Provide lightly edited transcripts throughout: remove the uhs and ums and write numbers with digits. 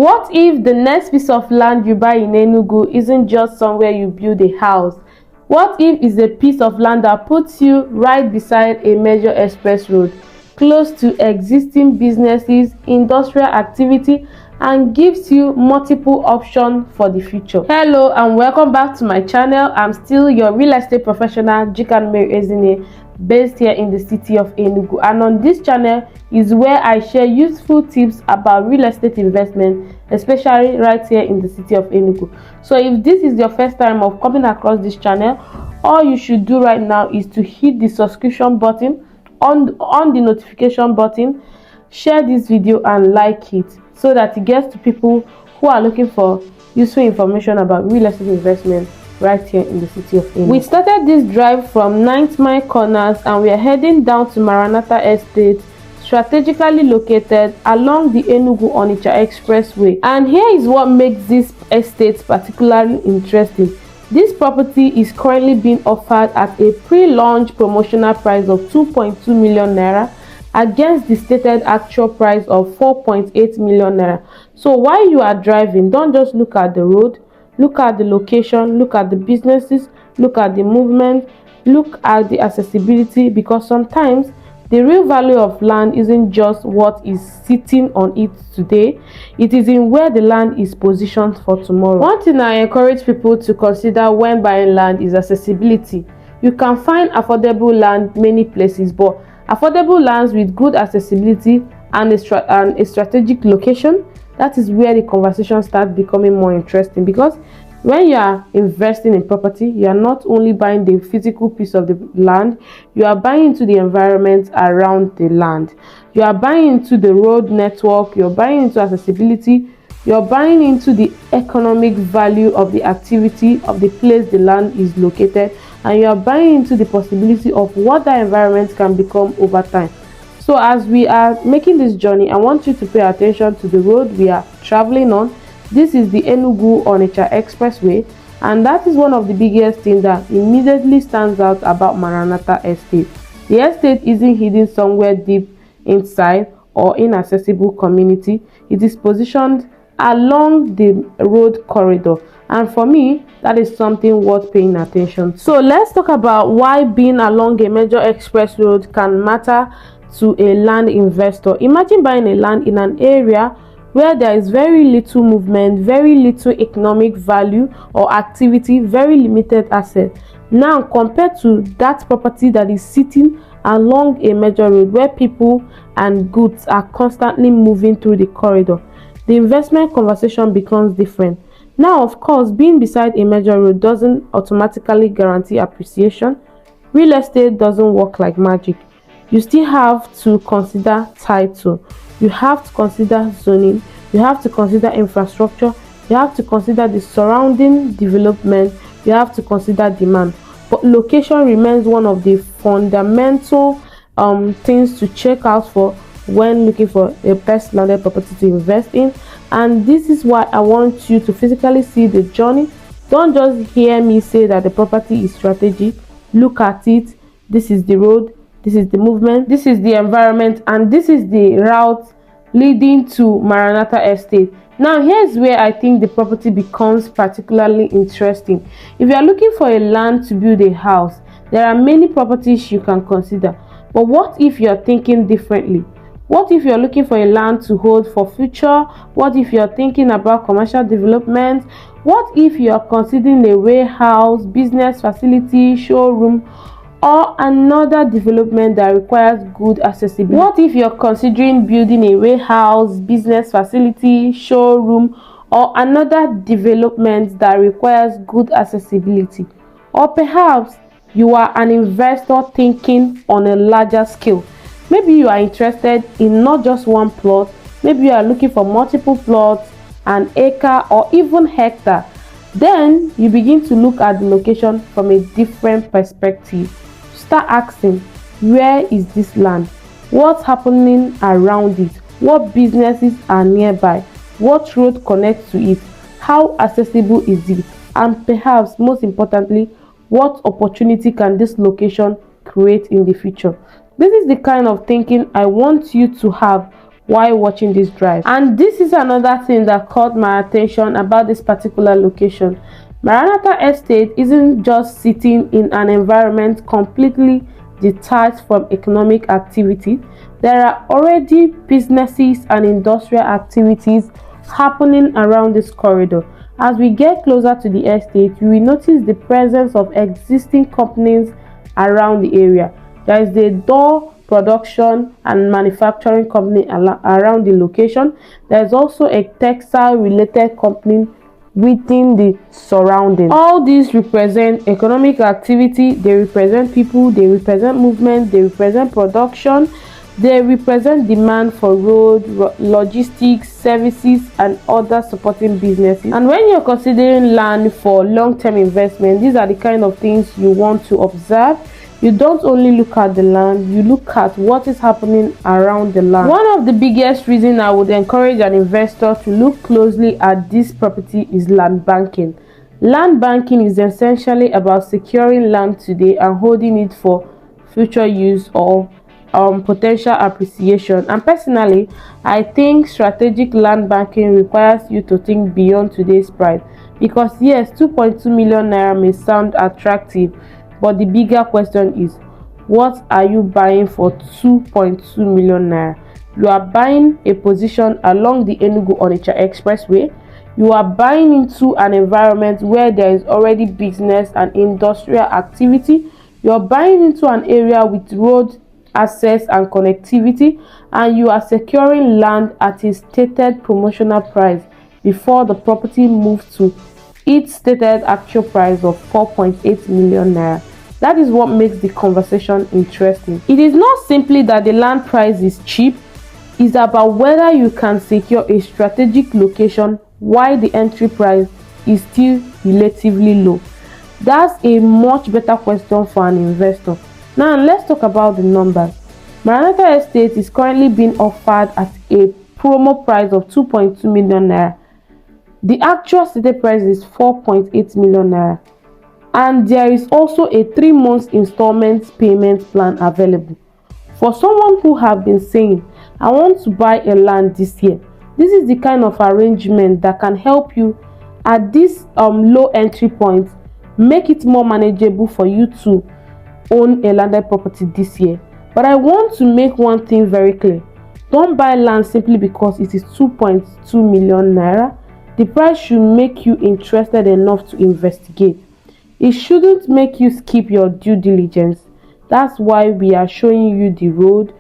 What if the next piece of land you buy in Enugu isn't just somewhere you build a house? What if it's a piece of land that puts you right beside a major express road, close to existing businesses, industrial activity, and gives you multiple options for the future? Hello and welcome back to my channel. I'm still your real estate professional, Jikanu Ezinne, based here in the city of Enugu, and on this channel is where I share useful tips about real estate investment, especially right here in the city of Enugu. So if this is your first time of coming across this channel, all you should do right now is to hit the subscription button, on the notification button, share this video and like it so that it gets to people who are looking for useful information about real estate investment right here in the city of Enugu. We started this drive from 9th Mile Corners and we are heading down to Maranatha Estate, strategically located along the Enugu-Onitsha Expressway. And here is what makes this estate particularly interesting. This property is currently being offered at a pre-launch promotional price of 2.2 million naira against the stated actual price of 4.8 million naira. So while you are driving, don't just look at the road, look at the location, look at the businesses, look at the movement, look at the accessibility, because sometimes the real value of land isn't just what is sitting on it today, it is in where the land is positioned for tomorrow. One thing I encourage people to consider when buying land is accessibility. You can find affordable land many places, but affordable lands with good accessibility and a strategic location, that is where the conversation starts becoming more interesting. Because when you are investing in property, you are not only buying the physical piece of the land, you are buying into the environment around the land. You are buying into the road network, you're buying into accessibility, you're buying into the economic value of the activity of the place the land is located, and you are buying into the possibility of what that environment can become over time. So as we are making this journey, I want you to pay attention to the road we are traveling on. This is the Enugu-Onitsha Expressway, and that is one of the biggest things that immediately stands out about Maranatha Estate. The estate isn't hidden somewhere deep inside or inaccessible community. It is positioned along the road corridor, and for me, that is something worth paying attention to. So let's talk about why being along a major express road can matter to a land investor. Imagine buying a land in an area where there is very little movement, very little economic value or activity, very limited asset. Now compared to that property that is sitting along a major road where people and goods are constantly moving through the corridor, the investment conversation becomes different. Now, of course, being beside a major road doesn't automatically guarantee appreciation. Real estate doesn't work like magic. You still have to consider title, you have to consider zoning, you have to consider infrastructure, you have to consider the surrounding development, you have to consider demand. But location remains one of the fundamental things to check out for when looking for a best landed property to invest in. And this is why I want you to physically see the journey. Don't just hear me say that the property is strategy. Look at it. This is the road, this is the movement, this is the environment, and this is the route leading to Maranatha Estate. Now here's where I think the property becomes particularly interesting. If you are looking for a land to build a house, there are many properties you can consider. But what if you are thinking differently? What if you're looking for a land to hold for future? What if you're thinking about commercial development? What if you're considering a warehouse, business facility, showroom, or another development that requires good accessibility? What if you're considering building a warehouse, business facility, showroom, or another development that requires good accessibility? Or perhaps you are an investor thinking on a larger scale. Maybe you are interested in not just one plot, maybe you are looking for multiple plots, an acre or even hectare. Then you begin to look at the location from a different perspective. Start asking, where is this land? What's happening around it? What businesses are nearby? What road connects to it? How accessible is it? And perhaps most importantly, what opportunity can this location create in the future? This is the kind of thinking I want you to have while watching this drive. And this is another thing that caught my attention about this particular location. Maranatha Estate isn't just sitting in an environment completely detached from economic activity. There are already businesses and industrial activities happening around this corridor. As we get closer to the estate, you will notice the presence of existing companies around the area. There is a door production and manufacturing company around the location. There is also a textile related company within the surroundings. All these represent economic activity, they represent people, they represent movement, they represent production, they represent demand for road, logistics, services, and other supporting businesses. And when you're considering land for long-term investment, these are the kind of things you want to observe. You don't only look at the land, you look at what is happening around the land. One of the biggest reasons I would encourage an investor to look closely at this property is land banking. Land banking is essentially about securing land today and holding it for future use or potential appreciation. And personally, I think strategic land banking requires you to think beyond today's price, because yes, 2.2 million naira may sound attractive, but the bigger question is, what are you buying for 2.2 million naira? You are buying a position along the Enugu-Onitsha Expressway. You are buying into an environment where there is already business and industrial activity. You are buying into an area with road access and connectivity, and you are securing land at a stated promotional price before the property moves to its stated actual price of 4.8 million naira. That is what makes the conversation interesting. It is not simply that the land price is cheap, it's about whether you can secure a strategic location while the entry price is still relatively low. That's a much better question for an investor. Now let's talk about the numbers. Maranatha Estate is currently being offered at a promo price of 2.2 million naira. The actual stated price is 4.8 million naira. And there is also a 3-month installment payment plan available. For someone who have been saying, I want to buy a land this year, this is the kind of arrangement that can help you at this low entry point, make it more manageable for you to own a landed property this year. But I want to make one thing very clear. Don't buy land simply because it is 2.2 million naira. The price should make you interested enough to investigate. It shouldn't make you skip your due diligence. That's why we are showing you the road,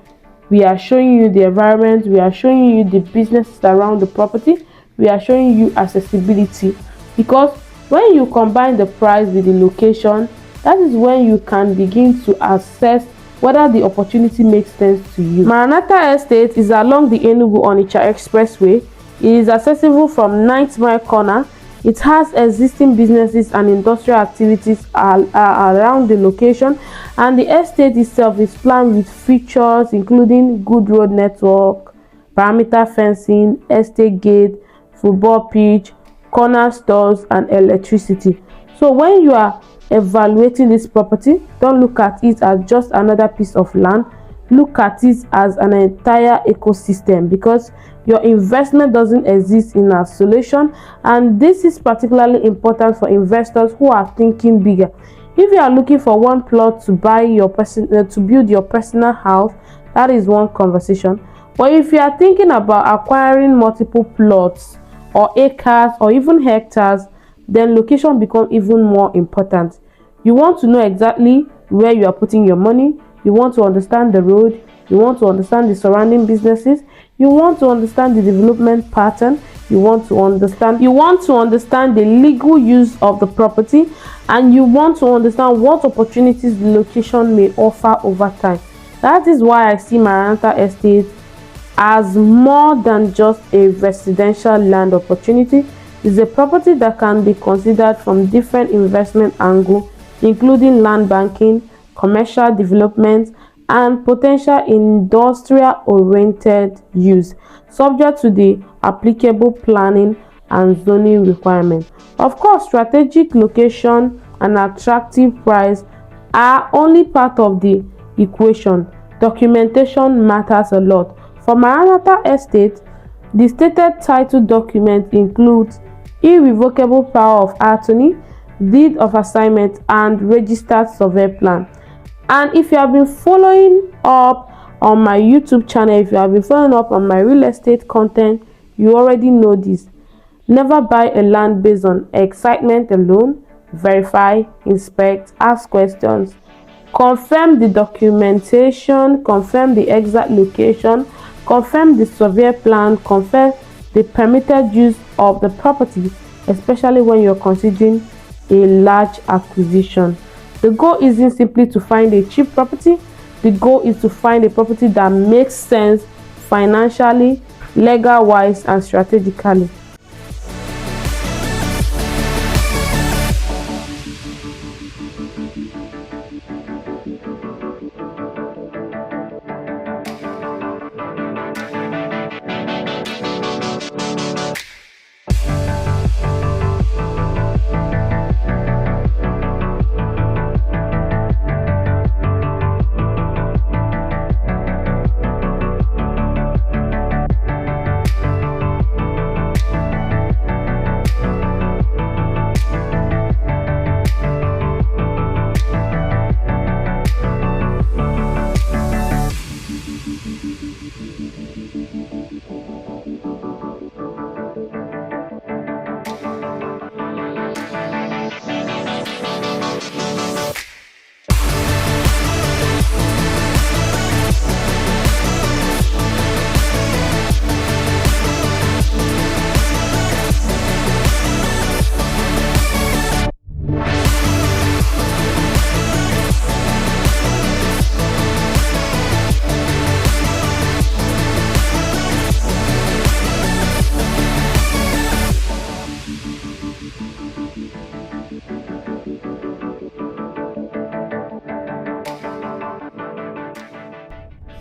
we are showing you the environment, we are showing you the businesses around the property, we are showing you accessibility. Because when you combine the price with the location, that is when you can begin to assess whether the opportunity makes sense to you. Maranatha Estate is along the Enugu-Onitsha Expressway. It is accessible from 9th Mile Corner. It has existing businesses and industrial activities around the location, and the estate itself is planned with features including good road network, perimeter fencing, estate gate, football pitch, corner stores, and electricity. So when you are evaluating this property, don't look at it as just another piece of land. Look at it as an entire ecosystem, because your investment doesn't exist in isolation, and this is particularly important for investors who are thinking bigger. If you are looking for one plot to buy to build your personal house, that is one conversation. But if you are thinking about acquiring multiple plots or acres or even hectares, then location becomes even more important. You want to know exactly where you are putting your money. You want to understand the road, you want to understand the surrounding businesses, you want to understand the development pattern, you want to understand the legal use of the property, and you want to understand what opportunities the location may offer over time. That is why I see Maranatha Estate as more than just a residential land opportunity. It's a property that can be considered from different investment angles, including land banking, commercial development, and potential industrial-oriented use, subject to the applicable planning and zoning requirements. Of course, strategic location and attractive price are only part of the equation. Documentation matters a lot. For Maranatha Estate, the stated title document includes irrevocable power of attorney, deed of assignment, and registered survey plan. And if you have been following up on my YouTube channel, if you have been following up on my real estate content, you already know this. Never buy a land based on excitement alone. Verify, inspect, ask questions, confirm the documentation, confirm the exact location, confirm the survey plan, confirm the permitted use of the property, especially when you're considering a large acquisition. The goal isn't simply to find a cheap property. The goal is to find a property that makes sense financially, legal-wise, and strategically.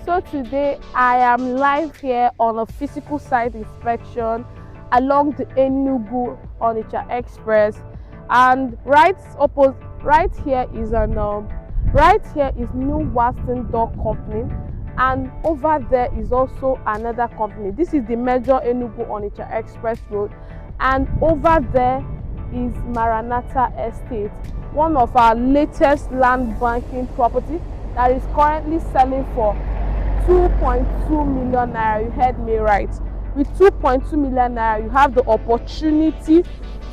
So today I am live here on a physical site inspection along the Enugu-Onitsha Express, and right here is New Western Door Company, and over there is also another company. This is the major Enugu-Onitsha Express Road, and over there is Maranatha Estate, one of our latest land banking property that is currently selling for 2.2 million naira. You heard me right. With 2.2 million naira, you have the opportunity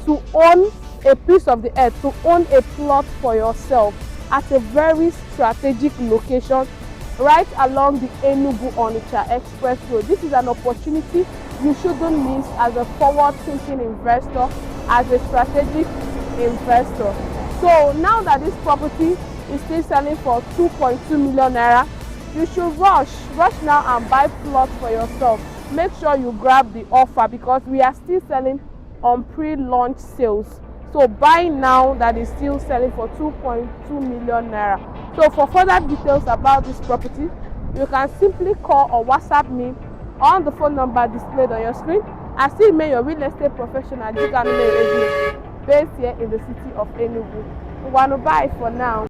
to own a piece of the earth, to own a plot for yourself at a very strategic location right along the Enugu-Onitsha Express Road. This is an opportunity you shouldn't miss as a forward-thinking investor, as a strategic investor. So now that this property is still selling for 2.2 million naira, you should rush now and buy plots for yourself. Make sure you grab the offer because we are still selling on pre-launch sales. So buy now that is still selling for 2.2 million naira. So for further details about this property, you can simply call or WhatsApp me on the phone number displayed on your screen. I still remain your real estate professional, Jikanu, based here in the city of Enugu. We want to buy for now.